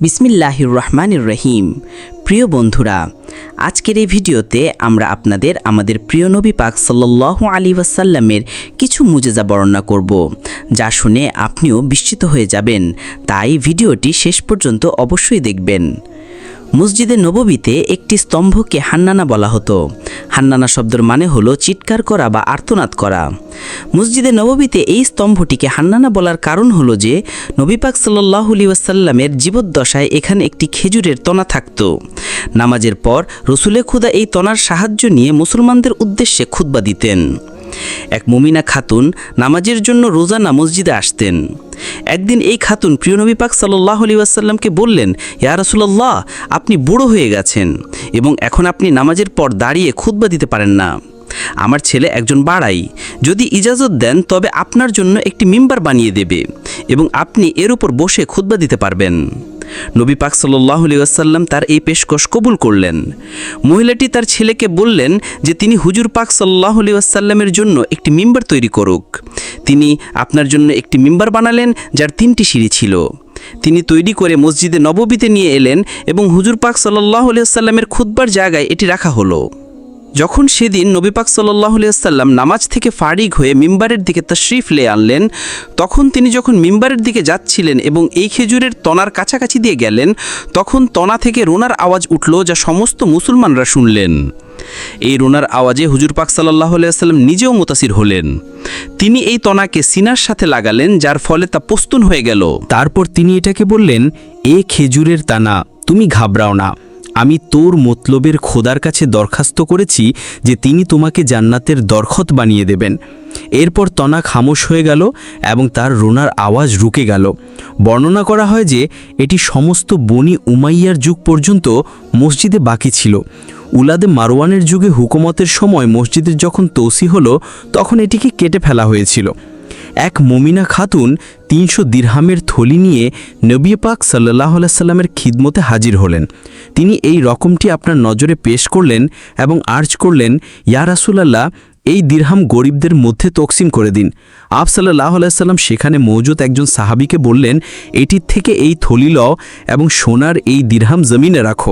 বিসমিল্লাহির রহমানির রহিম। প্রিয় বন্ধুরা, আজকের এই ভিডিওতে আমরা আপনাদের আমাদের প্রিয় নবী পাক সাল্লাল্লাহু আলাইহি ওয়াসাল্লামের কিছু মুজিজা বর্ণনা করব, যা শুনে আপনিও বিস্মিত হয়ে যাবেন। তাই ভিডিওটি শেষ পর্যন্ত অবশ্যই দেখবেন। মসজিদে নববীতে একটি স্তম্ভকে হান্নানা বলা হতো। হান্নানা শব্দের মানে হলো চিৎকার করা বা আর্তনাদ করা। মসজিদে নববীতে এই স্তম্ভটিকে হান্নানা বলার কারণ হলো যে নবী পাক সাল্লাল্লাহু আলাইহি ওয়াসাল্লামের জীবদ্দশায় এখানে একটি খেজুরের তনা থাকতো। নামাজের পর রসুলে খুদা এই তনার সাহায্য নিয়ে মুসলমানদের উদ্দেশ্যে খুতবা দিতেন। এক মুমিনা খাতুন নামাজের জন্য রোজানা মসজিদে আসতেন। একদিন এই খাতুন প্রিয় নবী পাক সাল্লাল্লাহু আলাইহি ওয়াসাল্লামকে বললেন, ইয়া রাসূলুল্লাহ, আপনি বুড়ো হয়ে গেছেন এবং এখন আপনি নামাজের পর দাঁড়িয়ে খুতবা দিতে পারেন না। আমার ছেলে একজন বাড়াই, যদি ইজাজত দেন তবে আপনার জন্য একটি মিম্বার বানিয়ে দেবে এবং আপনি এর উপর বসে খুতবা দিতে পারবেন। নবী পাক সাল্লাল্লাহু আলাইহি ওয়াসাল্লাম তার এই পেশকশ কবুল করলেন। মহিলাটি তার ছেলেকে বললেন যে তিনি হুজুর পাক সাল্লাল্লাহু আলাইহি ওয়াসাল্লামের জন্য একটি মিম্বার তৈরি করুক। তিনি আপনার জন্য একটি মিম্বার বানালেন যার 3টি সিঁড়ি ছিল। তিনি তৈরি করে মসজিদে নববীতে নিয়ে এলেন এবং হুজুর পাক সাল্লাল্লাহু আলাইহি ওয়াসাল্লামের খুতবার জায়গায় এটি রাখা হলো। যখন সেদিন নবী পাক সাল্লাল্লাহু আলাইহি ওয়াসাল্লাম নামাজ থেকে ফারিগ হয়ে মিম্বারের দিকে তাশরিফ লে আনলেন, তখন তিনি যখন মিম্বারের দিকে যাচ্ছিলেন এবং এই খেজুরের তনার কাছাকাছি দিয়ে গেলেন, তখন তনা থেকে রোনার আওয়াজ উঠল, যা সমস্ত মুসলমানরা শুনলেন। এই রোনার আওয়াজে হুজুর পাক সাল্লাল্লাহু আলাইহি ওয়াসাল্লাম নিজেও মুতাসির হলেন। তিনি এই তনাকে সিনার সাথে লাগালেন, যার ফলে তা পস্তুন হয়ে গেল। তারপর তিনি এটাকে বললেন, এ খেজুরের তানা, তুমি ঘাবড়াও না। আমি তোর মতলবের খোদার কাছে দরখাস্ত করেছি যে তিনি তোমাকে জান্নাতের দরখত বানিয়ে দেবেন। এরপর তনা খামোশ হয়ে গেল এবং তার রোনার আওয়াজ রুকে গেল। বর্ণনা করা হয় যে এটি সমস্ত বনি উমাইয়ার যুগ পর্যন্ত মসজিদে বাকি ছিল। উলাদে মারওয়ানের যুগে হুকুমতের সময় মসজিদের যখন তৌসি হলো, তখন এটিকে কেটে ফেলা হয়েছিল। এক মুমিনা খাতুন 300 দিরহামের থলি নিয়ে নবী পাক সাল্লাল্লাহু আলাইহি সাল্লামের খিদমতে হাজির হলেন। তিনি এই রকমটি আপনার নজরে পেশ করলেন এবং আর্জ করলেন, ইয়া রাসূলুল্লাহ, এই দিরহাম গরিবদের মধ্যে তকসিম করে দিন। আপ সাল্লাল্লাহু আলাইহি সাল্লাম সেখানে মওজুদ একজন সাহাবীকে বললেন, এটির থেকে এই থলি লও এবং সোনার এই দিরহাম জমিনে রাখো।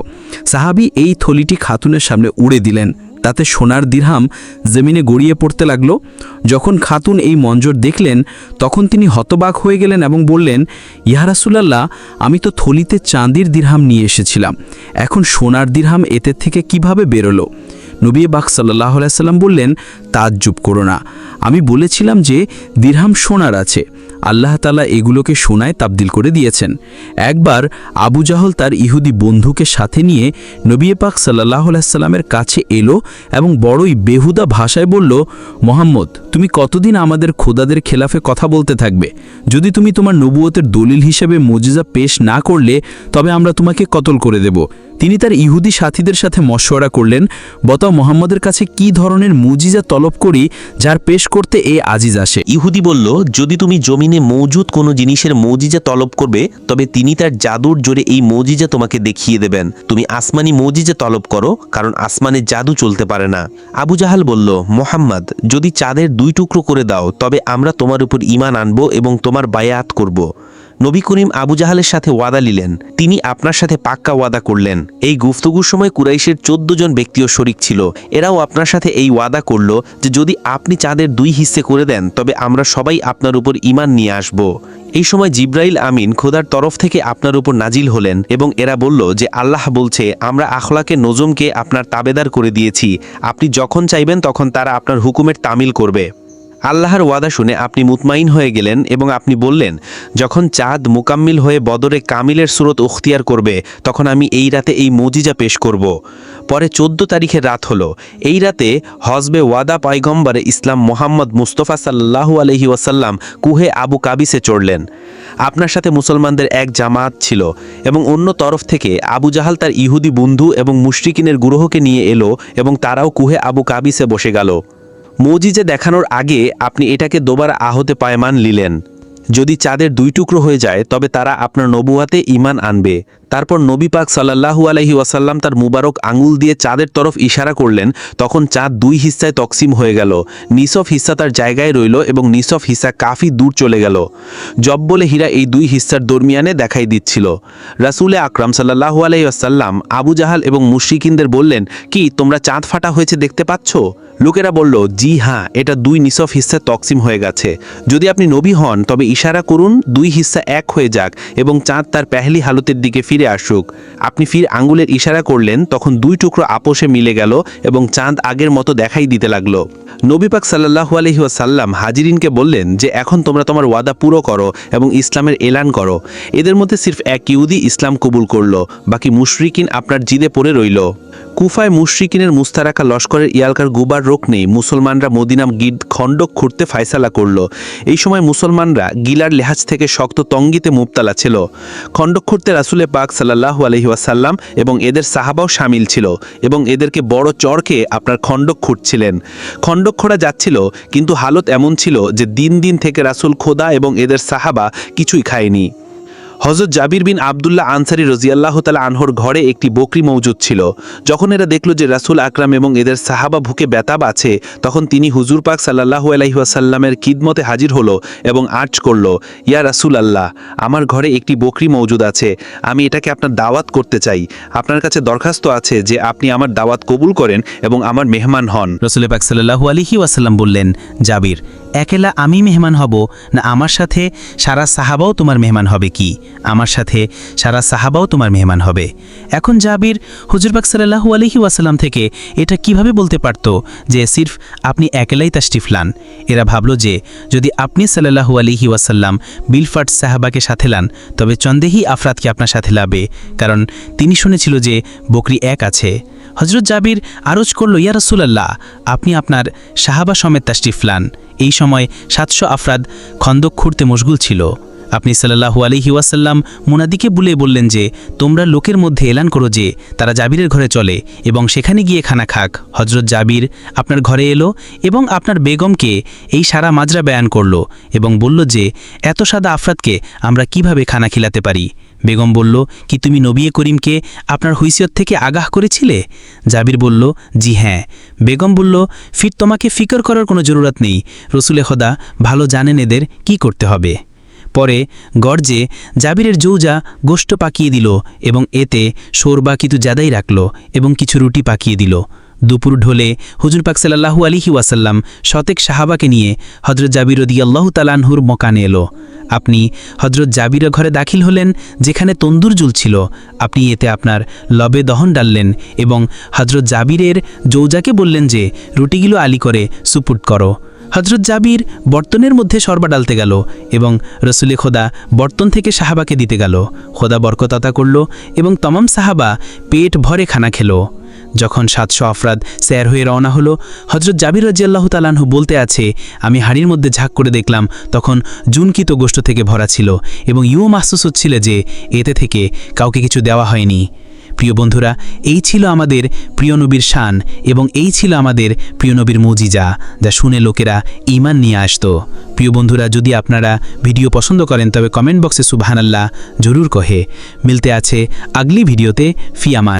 সাহাবী এই থলিটি খাতুনের সামনে উড়ে দিলেন। তাতে সোনার দিরহাম জমিনে গড়িয়ে পড়তে লাগলো। যখন খাতুন এই মঞ্জর দেখলেন, তখন তিনি হতবাক হয়ে গেলেন এবং বললেন, ইয়া রাসূলুল্লাহ, আমি তো থলিতে চাঁদির দিরহাম নিয়ে এসেছিলাম, এখন সোনার দিরহাম এতে থেকে কিভাবে বেরোলো? নবী পাক সাল্লাল্লাহু আলাইহি সাল্লাম বললেন, তাজ্জুব করো না, আমি বলেছিলাম যে দিরহাম সোনার আছে, আল্লাহ তাআলা এগুলোকে সোনায় তাবদিল করে দিয়েছেন। একবার আবু জাহল তার ইহুদি বন্ধুকে সাথে নিয়ে নবী পাক সাল্লাল্লাহু আলাইহি সাল্লামের কাছে এলো এবং বড়ই বেহুদা ভাষায় বলল, মুহাম্মদ, তুমি কতদিন আমাদের খোদাদের খেলাফে কথা বলতে থাকবে? যদি তুমি তোমার নবুয়তের দলিল হিসেবে মুজিজা পেশ না করলে, তবে আমরা তোমাকে কতল করে দেব। তিনি তার ইহুদি সাথীদের সাথে মশওয়ারা করলেন, বতাও মুহাম্মদের কাছে কি ধরনের মুজিজা তলব করি যার পেশ করতে এ আজিজ আসে। ইহুদি বলল, যদি তুমি জমিনে মওজুদ কোনো জিনিসের মওজিজা তলব করবে, তবে তিনি তার জাদুর জোরে এই মওজিজা তোমাকে দেখিয়ে দেবেন। তুমি আসমানি মওজিজা তলব করো, কারণ আসমানে জাদু চলতে পারে না। আবু জাহাল বলল, মুহাম্মদ, যদি চাঁদের 2 টুকরো করে দাও, তবে আমরা তোমার উপর ঈমান আনবো এবং তোমার বায়াত করব। নবী করিম আবু জাহালের সাথে ওয়াদা নিলেন, তিনি আপনার সাথে পাক্কা ওয়াদা করলেন। এই গুফতগুর সময় কুরাইশের 14 জন ব্যক্তিও শরিক ছিল। এরাও আপনার সাথে এই ওয়াদা করল যে যদি আপনি চাঁদের 2 হিস্সে করে দেন, তবে আমরা সবাই আপনার উপর ঈমান নিয়ে আসব। এই সময় জিব্রাইল আমিন খোদার তরফ থেকে আপনার উপর নাজিল হলেন এবং এরা বলল যে আল্লাহ বলছে, আমরা আখলাকে নজমকে আপনার তাবেদার করে দিয়েছি, আপনি যখন চাইবেন তখন তারা আপনার হুকুমের তামিল করবে। আল্লাহর ওয়াদা শুনে আপনি মুতমাইন হয়ে গেলেন এবং আপনি বললেন, যখন চাঁদ মুকাম্মিল হয়ে বদরে কামিলের সুরত উখতিয়ার করবে, তখন আমি এই রাতে এই মুজিজা পেশ করব। পরে 14 তারিখের রাত হলো। এই রাতে হজবে ওয়াদা পয়গম্বরে ইসলাম মোহাম্মদ মুস্তফা সাল্লাল্লাহু আলাইহি ওয়াসাল্লাম কুহে আবু কাবিসে চড়লেন। আপনার সাথে মুসলমানদের এক জামাত ছিল এবং অন্য তরফ থেকে আবু জাহাল তার ইহুদি বন্ধু এবং মুশরিকিনের গুরুহকে নিয়ে এলো এবং তারাও কুহে আবু কাবিসে বসে গেল। মুজিজা দেখানোর আগে আপনি এটাকে দোবারা আহতে পায়মান নিলেন। যদি চাঁদের 2 টুকরো হয়ে যায় তবে তারা আপনার নবুয়াতে ঈমান আনবে। তারপর নবী পাক সাল্লাল্লাহু আলাইহি ওয়াসাল্লাম তার মুবারক আঙুল দিয়ে চাঁদের তরফ ইশারা করলেন। তখন চাঁদ 2 হিস্সায় তকসিম হয়ে গেল। নিসফ হিস্সা তার জায়গায় রইল এবং নিসফ হিস্সা কাফি দূর চলে গেল। জব্বলে হীরা এই 2 হিস্সার দরমিয়ানে দেখাই দিচ্ছিল। রাসূলে আকরাম সাল্লাল্লাহু আলাইহি ওয়াসাল্লাম আবু জাহাল এবং মুশরিকিনদের বললেন, কি তোমরা চাঁদ ফাটা হয়েছে দেখতে পাচ্ছ? লোকেরা বলল, জি হ্যাঁ, এটা 2 নিসফ হিস্সা তকসিম হয়ে গেছে। যদি আপনি নবী হন তবে ইশারা করুন 2 হিস্সা এক হয়ে যাক এবং চাঁদ তার পেহলি হালতের দিকে ফিরে আসুক। আপনি ফির আঙ্গুলের ইশারা করলেন, তখন 2 টুকরো আপোষে মিলে গেল এবং চাঁদ আগের মতো দেখাই দিতে লাগলো। নবী পাক সাল্লাল্লাহু আলাইহি ওয়াসাল্লাম হাজিরিনকে বললেন যে এখন তোমরা তোমার ওয়াদা পুরো করো এবং ইসলামের এলান করো। এদের মধ্যে সির্ফ এক ইহুদি ইসলাম কবুল করলো, বাকি মুশরিকিন আপনার জিদে পড়ে রইল। কুফায় মুশরিকিনের মুস্তারাকা লস্করের ইয়ালকার গুবার রোক নেই। মুসলমানরা মদিনা গির্দ খণ্ডক খুঁড়তে ফায়সালা করল। এই সময় মুসলমানরা গিলার লেহাজ থেকে শক্ত তঙ্গিতে মুবতালা ছিল। খণ্ডক খুঁড়তে রাসূলে পাক সাল্লাল্লাহু আলাইহি ওয়াসাল্লাম এবং এদের সাহাবাও শামিল ছিল এবং এদেরকে বড় চরকে আপনার খণ্ডক খুঁড়ছিলেন। খণ্ডক খোঁড়া যাচ্ছিল, কিন্তু হালত এমন ছিল যে দিন দিন থেকে রাসূল খোদা এবং এদের সাহাবা কিছুই খায়নি। হযরত জাবির বিন আব্দুল্লাহ আনসারী রাদিয়াল্লাহু তাআলা আনহুর ঘরে একটি বকরি মওজুদ ছিল। যখন এরা দেখল যে রাসূল আকরাম এবং এদের সাহাবা ভুকে বেতাব আছে, তখন তিনি হুজুর পাক সাল্লাল্লাহু আলাইহি ওয়াসাল্লামের খিদমতে হাজির হলো এবং আর্জ করল, ইয়া রাসূলুল্লাহ, আমার ঘরে একটি বকরি মওজুদ আছে, আমি এটাকে আপনার দাওয়াত করতে চাই। আপনার কাছে দরখাস্ত আছে যে আপনি আমার দাওয়াত কবুল করেন এবং আমার মেহমান হন। রাসূল পাক সাল্লাল্লাহু আলাইহি ওয়াসাল্লাম বললেন, জাবির, একেলা আমি মেহমান হব না আমার সাথে সারা সাহাবাও তোমার মেহমান হবে? কি আমার সাথে সারা সাহাবাও তোমার মেহমান হবে? এখন জাবির হুজুর পাক সাল্লাল্লাহু আলাইহি ওয়াসাল্লাম থেকে এটা কিভাবে বলতে পারত যে সির্ফ আপনি একেলাই তাশরিফ লান? এরা ভাবল যে যদি আপনি সাল্লাল্লাহু আলাইহি ওয়াসাল্লাম বিলফাট সাহাবাকে সাথে লান তবে চন্দেহি আফরাদকে আপনার সাথে লাবে, কারণ তিনি শুনেছিল যে বকরি এক আছে। হযরত জাবির আরজ করল, ইয়া রাসূলুল্লাহ, আপনি আপনার সাহাবা সমেত তাশরিফ লান। এই সময় 700 আফরাদ খন্দক খুঁড়তে মশগুল ছিল। আপনি সাল্লাল্লাহু আলাইহি ওয়াসাল্লাম মুনাদিকে বললেন যে তোমরা লোকের মধ্যে এলান করো যে তারা জাবিরের ঘরে চলে এবং সেখানে গিয়ে খানা খাক। হযরত জাবির আপনার ঘরে এলো এবং আপনার বেগমকে এই সারা মাজরা বয়ান করল এবং বলল যে এত সাদা আফরাদকে আমরা কিভাবে খানা খিলাতে পারি। বেগম বলল, কি তুমি নবী করিমকে আপনার হুইসিয়ত থেকে আগাহ করেছিলে? জাবির বলল, জি হ্যাঁ। বেগম বলল, ফির তোমাকে ফিকর করার কোনো জরুরত নেই, রসুলে খোদা ভালো জানেন এদের কি করতে হবে। পরে গর্জে জাবিরের জৌজা গোশত পাকিয়ে দিল এবং এতে শোরবা কিছু জাদাই রাখল এবং কিছু রুটি পাকিয়ে দিল। দুপুর ঢলে হুজুর পাক সাল্লাল্লাহু আলাইহি ওয়াসাল্লাম শতেক সাহাবাকে নিয়ে হযরত জাবির রাদিয়াল্লাহু তাআলা আনহুর মকানে এলো। আপনি হযরত জাবিরের ঘরে দাখিল হলেন যেখানে তন্দুর জ্বলছিল। আপনি এতে আপনার লবে দহন ডাললেন এবং হযরত জাবিরের জৌজাকে বললেন যে রুটিগুলো আলি করে সুপুর্দ করো। হযরত জাবির বর্তনের মধ্যে শরবা ডালতে গেল এবং রসুলে খোদা বর্তন থেকে সাহাবাকে দিতে গেল। খোদা বরকত আতা করল এবং তমাম সাহাবা পেট ভরে খানা খেল। যখন 700 আফরাদ স্যার হয়ে রওনা হলো, হযরত জাবির রাদিয়াল্লাহু তাআলা আনহু বলতে আছে, আমি হাড়ির মধ্যে ঝাঁক করে দেখলাম তখন জুনকিত গোশত থেকে ভরা ছিল এবং ইউ মাহসুস হচ্ছিল যে এতে থেকে কাউকে কিছু দেওয়া হয়নি। প্রিয় বন্ধুরা, এই ছিল আমাদের প্রিয় নবীর শান এবং এই ছিল আমাদের প্রিয় নবীর মুজিজা, যা শুনে লোকেরা ঈমান নিয়ে আসতো। প্রিয় বন্ধুরা, যদি আপনারা ভিডিও পছন্দ করেন তবে কমেন্ট বক্সে সুবহানাল্লাহ জরুর কহে। মিলতে আছে আগলি ভিডিওতে, ফি আমান।